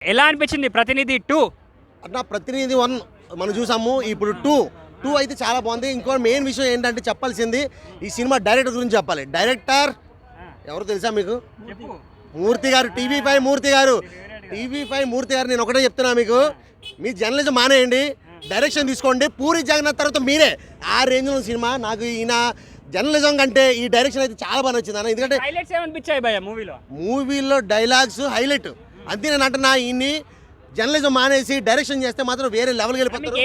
ఎలా అనిపించింది ప్రతినిధి 2? అన్న ప్రతినిధి 1 మనం చూసాము. ఇప్పుడు 2 అయితే చాలా బాగుంది. ఇంకో మెయిన్ విషయం ఏంటంటే చెప్పాల్సింది ఈ సినిమా డైరెక్టర్ గురించి చెప్పాలి. డైరెక్టర్ ఎవరు తెలుసా మీకు? మూర్తి గారు, టీవీ5 మూర్తి గారు. టీవీ5 మూర్తి గారు నేను ఒకటే చెప్తున్నా మీకు, మీ జర్నలిజం మానేయండి, డైరెక్షన్ తీసుకోండి. పూరి జగన్నాథ్ తర్వాత మీరే ఆ రేంజ్లో సినిమా. నాకు ఈయన జర్నలిజం కంటే ఈ డైరెక్షన్ అయితే చాలా బాగా నచ్చింది అన్న. ఎందుకంటే హైలైట్స్ ఏమనిపించాయి భయ్య మూవీలో డైలాగ్స్ హైలైట్. అంతే నేను అంటున్నా, ఈయన్ని జర్నలిజం మానేసి డైరెక్షన్ చేస్తే మాత్రం వేరే లెవెల్కి వెళ్ళిపోతారు.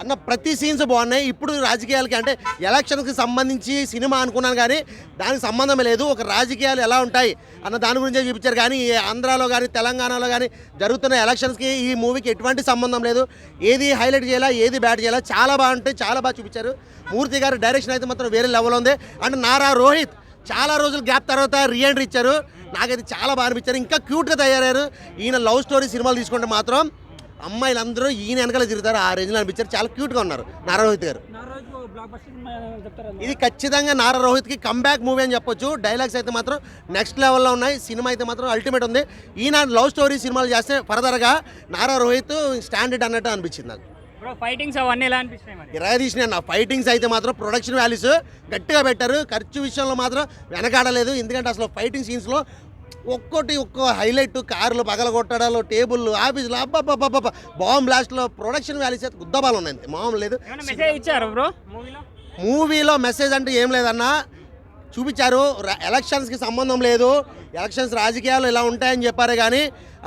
అన్న ప్రతి సీన్స్ బాగున్నాయి. ఇప్పుడు రాజకీయాలకి అంటే ఎలక్షన్కి సంబంధించి సినిమా అనుకున్నాను కానీ దానికి సంబంధమే లేదు. ఒక రాజకీయాలు ఎలా ఉంటాయి అన్న దాని గురించే చూపించారు. కానీ ఆంధ్రాలో కానీ తెలంగాణలో కానీ జరుగుతున్న ఎలక్షన్స్కి ఈ మూవీకి ఎటువంటి సంబంధం లేదు. ఏది హైలైట్ చేయాలా, ఏది బ్యాట్ చేయాలా, చాలా బాగుంటాయి, చాలా బాగా చూపించారు. మూర్తి గారి డైరెక్షన్ అయితే మాత్రం వేరే లెవెల్ ఉంది. అండ్ నారా రోహిత్ చాలా రోజులు గ్యాప్ తర్వాత రీఎంట్రీ ఇచ్చారు. నాకైతే చాలా బాగా అనిపించారు. ఇంకా క్యూట్గా తయారయ్యారు. ఈయన లవ్ స్టోరీ సినిమాలు తీసుకుంటే మాత్రం అమ్మాయిలందరూ ఈయన వెనకాల తిరుగుతారు. ఆ రేంజ్లో అనిపించారు. చాలా క్యూట్గా ఉన్నారు నారా రోహిత్ గారు. ఇది ఖచ్చితంగా నారా రోహిత్కి కంబ్యాక్ మూవీ అని చెప్పొచ్చు. డైలాగ్స్ అయితే మాత్రం నెక్స్ట్ లెవెల్లో ఉన్నాయి. సినిమా అయితే మాత్రం అల్టిమేట్ ఉంది. ఈయన లవ్ స్టోరీ సినిమాలు చేస్తే ఫర్దర్గా నారా రోహిత్ స్టాండర్డ్ అన్నట్టు అనిపించింది నాకు. ఫైటింగ్స్ అవన్నీ ఎలా అనిపిస్తున్నాయి? ఇరగా తీసినాయి అన్న. ఫైటింగ్స్ అయితే మాత్రం ప్రొడక్షన్ వాల్యూస్ గట్టిగా పెట్టారు. ఖర్చు విషయంలో మాత్రం వెనకాడలేదు. ఎందుకంటే అసలు ఫైటింగ్ సీన్స్లో ఒక్కో హైలైట్, కార్లు పగలగొట్టడాలు, టేబుల్, ఆఫీసులు, అబ్బాబ్బాబ్బా, బాంబ్ బ్లాస్ట్లో ప్రొడక్షన్ వాల్యూస్ అయితే గుద్దబాలు ఉన్నాయి. అంతే, మామూలు లేదు. మూవీలో మెసేజ్ అంటే ఏం లేదన్నా, చూపించారు. ఎలక్షన్స్కి సంబంధం లేదు, ఎలక్షన్స్ రాజకీయాలు ఇలా ఉంటాయని చెప్పారు. కానీ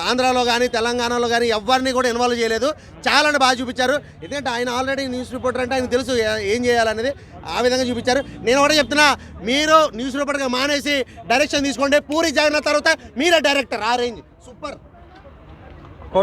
ఆంధ్రాలో కానీ తెలంగాణలో కానీ ఎవరిని కూడా ఇన్వాల్వ్ చేయలేదు. చాలా బాగా చూపించారు. ఎందుకంటే ఆయన ఆల్రెడీ న్యూస్ రిపోర్టర్ అంటే ఆయన తెలుసు ఏం చేయాలనేది. ఆ విధంగా చూపించారు. నేను కూడా చెప్తున్నా, మీరు న్యూస్ రిపోర్టర్గా మానేసి డైరెక్షన్ తీసుకోండి. పూరి జగన్నాథ్ తర్వాత మీరే డైరెక్టర్. ఆ రేంజ్ సూపర్.